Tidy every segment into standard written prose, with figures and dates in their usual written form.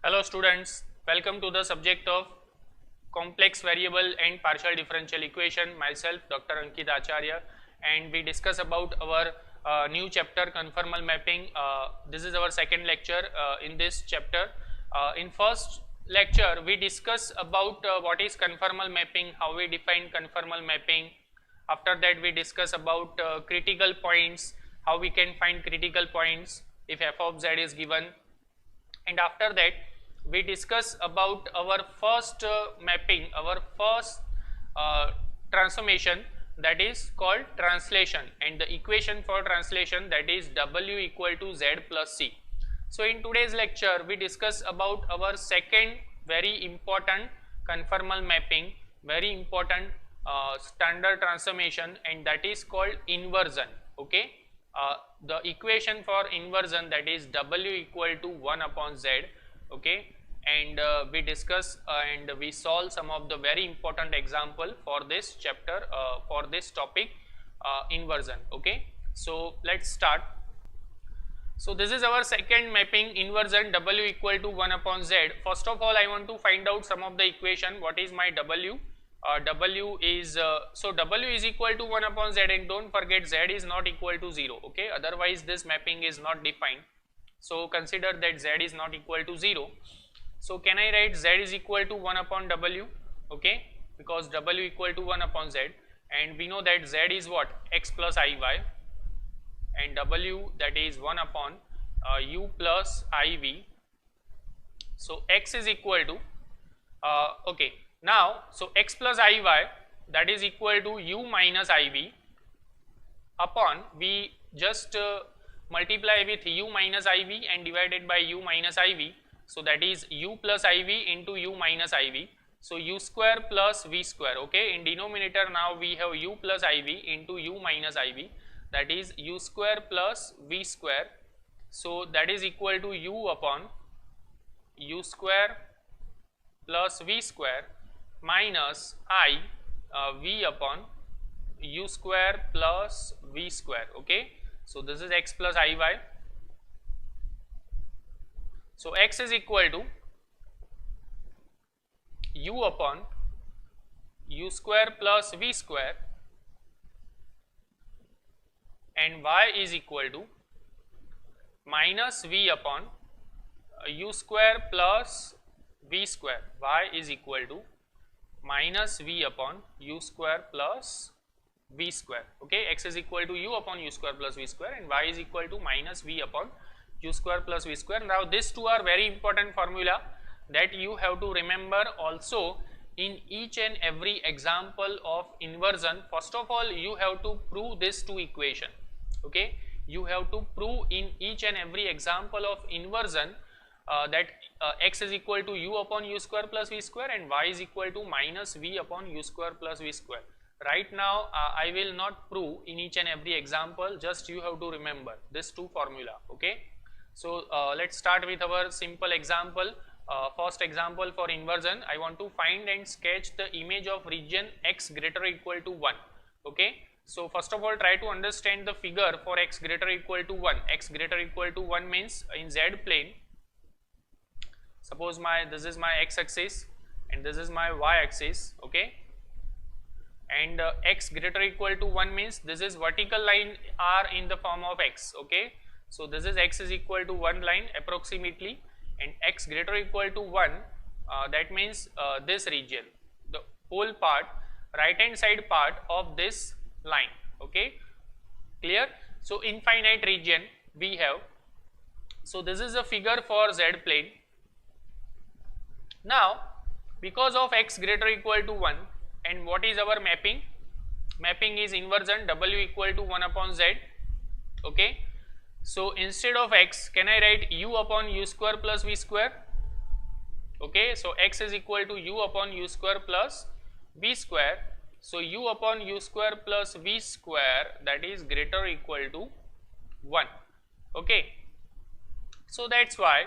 Hello students, welcome to the subject of complex variable and partial differential equation. Myself Dr. Ankit Acharya, and we discuss about our new chapter conformal mapping. This is our second lecture in this chapter. In first lecture we discuss about what is conformal mapping, how we define conformal mapping. After that we discuss about critical points, how we can find critical points if f of z is given, and after that we discuss about our first mapping, our first transformation, that is called translation, and the equation for translation, that is w equal to z plus c. So in today's lecture we discuss about our second very important conformal mapping, very important standard transformation, and that is called inversion. Okay, the equation for inversion, that is w equal to 1 upon z. Okay, and we discuss and we solve some of the very important example for this chapter, for this topic, inversion. Okay, so let's start. So this is our second mapping, inversion, w equal to 1 upon z. First of all I want to find out some of the equation. What is my w? W is so w is equal to 1 upon z, and don't forget z is not equal to 0. Okay, otherwise this mapping is not defined. So consider that z is not equal to 0. So can I write z is equal to 1 upon w? Okay, because w equal to 1 upon z, and we know that z is what? X plus iy, and w, that is 1 upon u plus iv. So x is equal to okay, now so x plus iy, that is equal to u minus iv upon, we just multiply with u minus iv and divided by u minus iv. So that is u plus iv into u minus iv. So u square plus v square. Okay, in denominator now we have u plus iv into u minus iv, that is u square plus v square. So that is equal to u upon u square plus v square minus I v upon u square plus v square. Okay, so this is x plus iy. So x is equal to u upon u square plus v square, and y is equal to minus v upon u square plus v square. Y is equal to minus v upon u square plus v square. Okay, x is equal to u upon u square plus v square, and y is equal to minus v upon u square plus v square. Now these two are very important formula that you have to remember also in each and every example of inversion. First of all you have to prove these two equation. Okay, you have to prove in each and every example of inversion that x is equal to u upon u square plus v square, and y is equal to minus v upon u square plus v square. Right now I will not prove in each and every example, just you have to remember this two formula. Okay, so let's start with our simple example. First example for inversion, I want to find and sketch the image of region x greater or equal to 1. Okay, so first of all try to understand the figure for x greater or equal to 1. X greater or equal to 1 means in z plane, suppose this is my x axis and this is my y axis. Okay, and x greater or equal to 1 means this is vertical line are in the form of x. Okay, so this is x is equal to 1 line approximately, and x greater or equal to 1, that means this region, the whole part, right hand side part of this line. Okay, clear? So infinite region we have. So this is a figure for z plane. Now because of x greater or equal to 1, and what is our mapping? Mapping is inversion, w equal to 1 upon z. Okay, so instead of x, can I write u upon u square plus v square? Okay, so x is equal to u upon u square plus v square. So u upon u square plus v square, that is greater or equal to 1. Okay, so that's why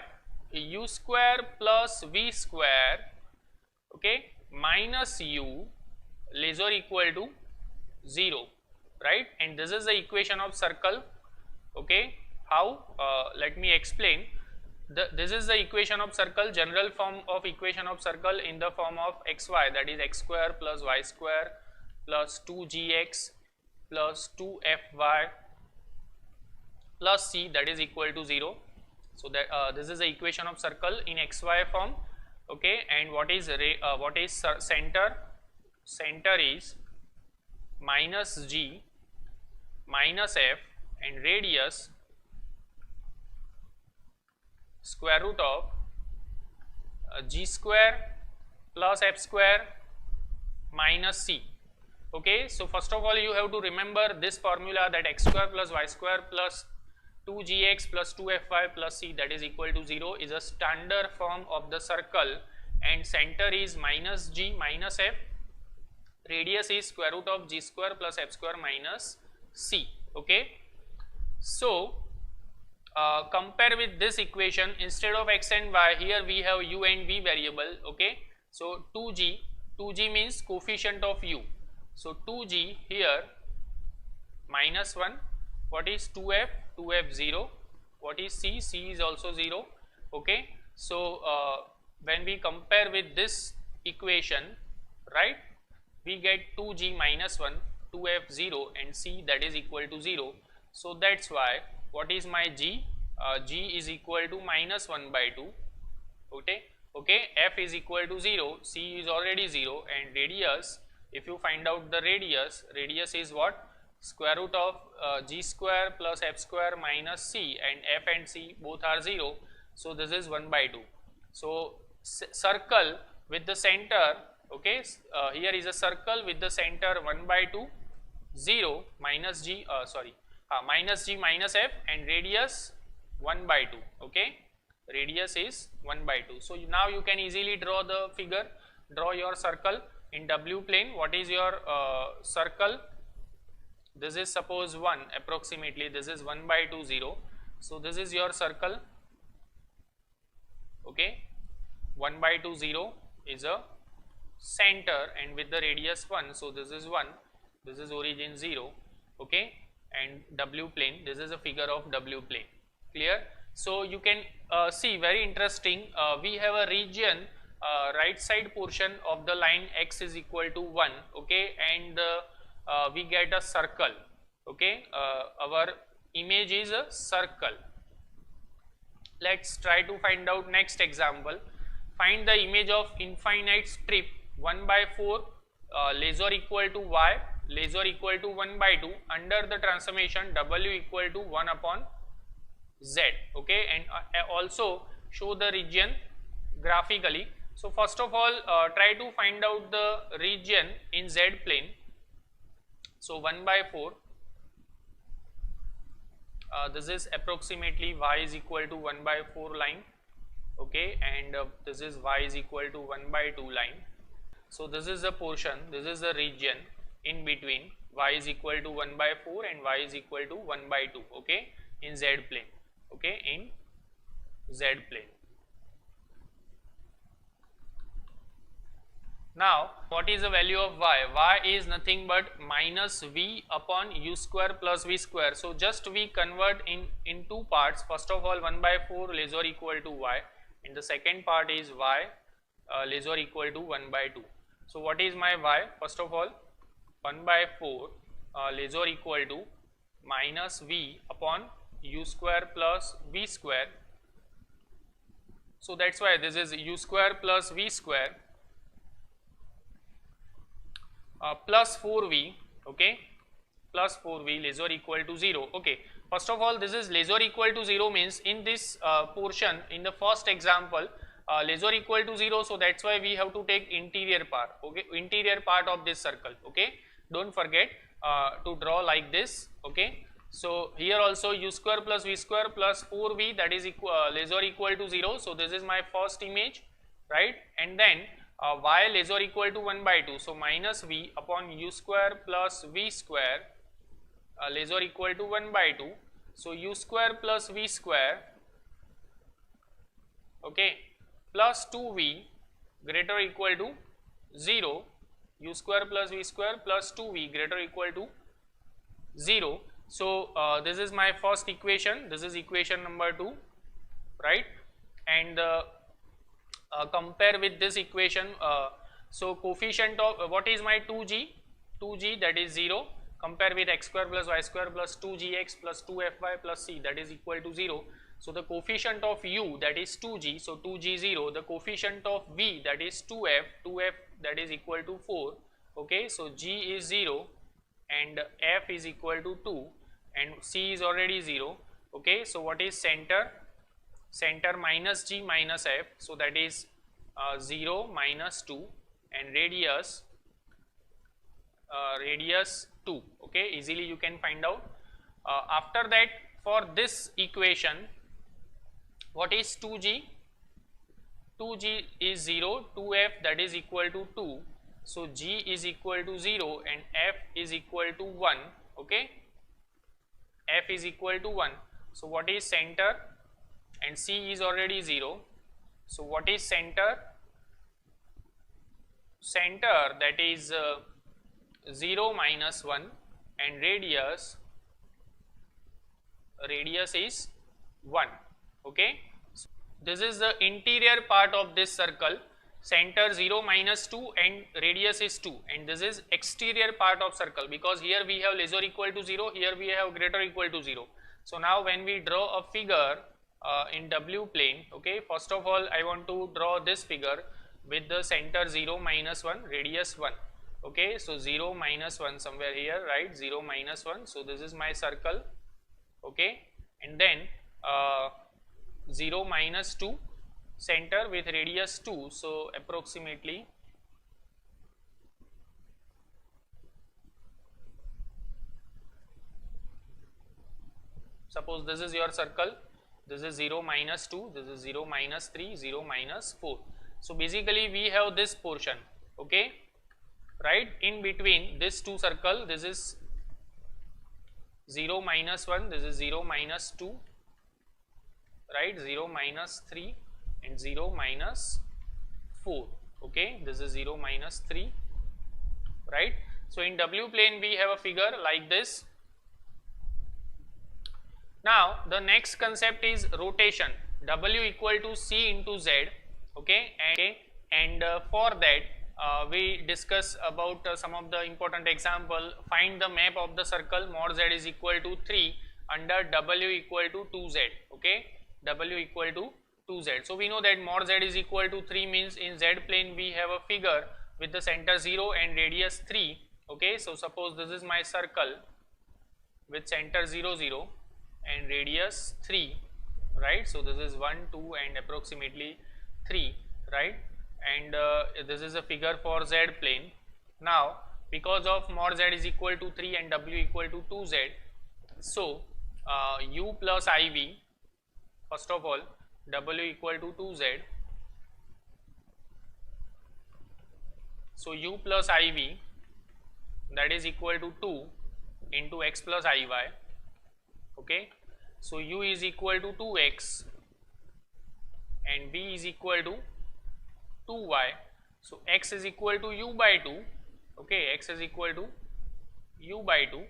u square plus v square, okay, minus u less or equal to 0, right? And this is the equation of circle. Okay, how? Let me explain. this is the equation of circle, general form of equation of circle in the form of xy, that is x square plus y square plus 2gx plus 2fy plus c, that is equal to 0. So that this is the equation of circle in xy form. Okay, and what is center? Center is minus g minus f, and radius square root of g square plus f square minus c. Okay, so first of all you have to remember this formula, that x square plus y square plus 2gx plus 2fy plus c, that is equal to 0, is a standard form of the circle, and center is minus g minus f, radius is square root of g square plus f square minus c. Okay, so compare with this equation, instead of x and y, here we have u and v variable. Okay, so 2g means coefficient of u, so 2g here minus 1, what is 2f? 2f 0, what is c? C is also 0. Okay, so when we compare with this equation, right, we get 2g minus 1, 2f 0, and c, that is equal to 0. So that's why what is my g? G is equal to minus 1 by 2. Okay, f is equal to 0, c is already 0, and radius, if you find out the radius is what? Square root of g square plus f square minus c, and f and c both are 0, so this is 1 by 2. So circle with the center, okay, here is a circle with the center 1 by 2, 0, minus g minus f, and radius 1 by 2. Okay, radius is 1 by 2. So now you can easily draw the figure, draw your circle in w plane. What is your circle? This is suppose 1, approximately this is 1 by 2, 0. So this is your circle. Okay, 1 by 2, 0 is a center, and with the radius 1, so this is 1, this is origin 0. Okay, and w plane, this is a figure of w plane. Clear? So you can see, very interesting, we have a region, right side portion of the line x is equal to 1. Okay, and we get a circle. Okay, our image is a circle. Let's try to find out next example. Find the image of infinite strip 1 by 4 laser equal to y, laser equal to 1 by 2 under the transformation w equal to 1 upon z. Okay, and also show the region graphically. So first of all, try to find out the region in z plane. So 1 by 4, this is approximately y is equal to 1 by 4 line. Okay, and this is y is equal to 1 by 2 line. So this is the portion, this is the region in between y is equal to 1 by 4 and y is equal to 1 by 2. Okay, in z plane. Okay, in z plane. Now what is the value of y? Y is nothing but minus v upon u square plus v square. So just we convert in two parts. First of all, 1 by 4 laser equal to y, and the second part is y laser equal to 1 by 2. So what is my y? First of all, 1 by 4 laser equal to minus v upon u square plus v square. So that's why this is u square plus v square plus 4v. Okay, plus 4v laser equal to 0. Okay, first of all, this is laser equal to 0 means in this portion, in the first example, laser equal to 0, so that's why we have to take interior part. Okay, interior part of this circle. Okay, don't forget to draw like this. Okay, so here also u square plus v square plus 4v, that is laser equal to 0. So this is my first image, right? And then y laser equal to 1 by 2. So minus v upon u square plus v square laser equal to 1 by 2. So u square plus v square, okay, plus 2v greater or equal to 0. U square plus v square plus 2v greater or equal to 0. So this is my first equation. This is equation number 2, right? and compare with this equation. So coefficient of what is my 2g? 2g, that is 0. Compare with x square plus y square plus 2gx plus 2fy plus c, that is equal to 0. So the coefficient of u, that is 2g, so 2g 0. The coefficient of v, that is 2f, 2f that is equal to 4. Okay, so g is 0 and f is equal to 2 and c is already 0. Okay, so what is center? Center minus g minus f, so that is 0 minus 2, and radius radius 2. Okay, easily you can find out. After that, for this equation, what is 2g? 2g is 0, 2f that is equal to 2, so g is equal to 0 and f is equal to 1. Okay, f is equal to 1. So what is center? And c is already 0. So what is center? Center, that is 0 minus 1, and radius is 1. Okay, so this is the interior part of this circle. Center 0 minus 2 and radius is 2, and this is exterior part of circle, because here we have less or equal to 0, here we have greater or equal to 0. So now when we draw a figure in W plane, okay, first of all I want to draw this figure with the center 0 minus 1, radius 1. Okay, so 0 minus 1 somewhere here, right? 0 minus 1, so this is my circle. Okay, and then 0 minus 2, center with radius 2, so approximately suppose this is your circle, this is 0 minus 2, this is 0 minus 3, 0 minus 4. So basically we have this portion, okay, right, in between this two circle, this is 0 minus 1, this is 0 minus 2, right, 0 minus 3 and 0 minus 4. Okay, this is 0 minus 3, right. So in W plane we have a figure like this. Now the next concept is rotation, W equal to c into z. Okay, and for that we discuss about some of the important example. Find the map of the circle mod z is equal to 3 under W equal to 2z. Okay, W equal to 2z. So we know that mod z is equal to 3 means in z plane we have a figure with the center 0 and radius 3. Okay, so suppose this is my circle with center 0 0 and radius 3, right. So this is 1 2 and approximately 3, right, and this is a figure for z plane. Now because of mod z is equal to 3 and W equal to 2z, so u plus iv, first of all W equal to 2z, so u plus iv that is equal to 2 into x plus iy. Okay, so u is equal to 2x and v is equal to 2y. So x is equal to u by 2. Okay, x is equal to u by 2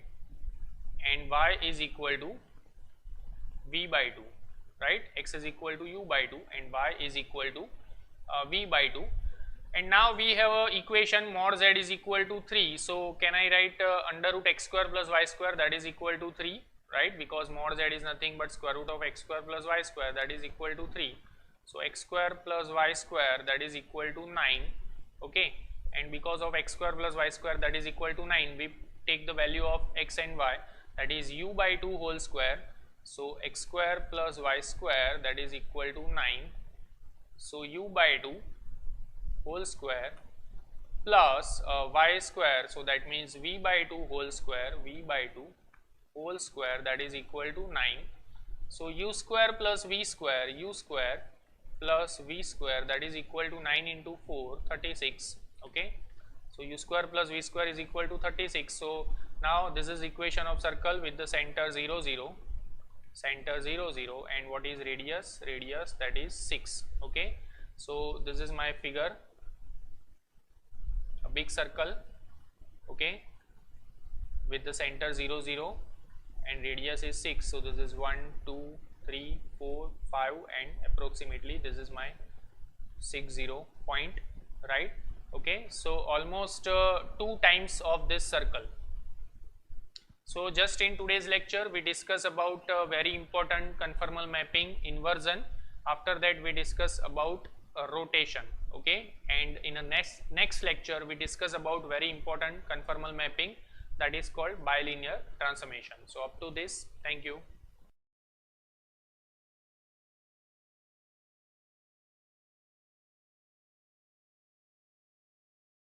and y is equal to v by 2, right. X is equal to u by 2 and y is equal to v by 2. And now we have a equation mod z is equal to 3. So can I write under root x square plus y square, that is equal to 3, right, because mod z is nothing but square root of x square plus y square, that is equal to 3. So x square plus y square, that is equal to 9. Okay, and because of x square plus y square, that is equal to 9, we take the value of x and y, that is u by 2 whole square. So x square plus y square, that is equal to 9. So u by 2 whole square plus y square, so that means v by 2 whole square, v by 2 whole square, that is equal to 9. So u square plus v square, u square plus v square, that is equal to 9 into 4, 36. Okay, so u square plus v square is equal to 36. So now this is equation of circle with the center 0 0, center 0 0, and what is radius? Radius, that is 6. Okay, so this is my figure, a big circle, okay, with the center 0 0 and radius is 6. So this is 1 2 3, 4, 5 and approximately this is my 60 point, right? Okay, so almost 2 times of this circle. So just in today's lecture we discuss about very important conformal mapping, inversion. After that we discuss about rotation, okay, and in a next lecture we discuss about very important conformal mapping, that is called bilinear transformation. So up to this, thank you.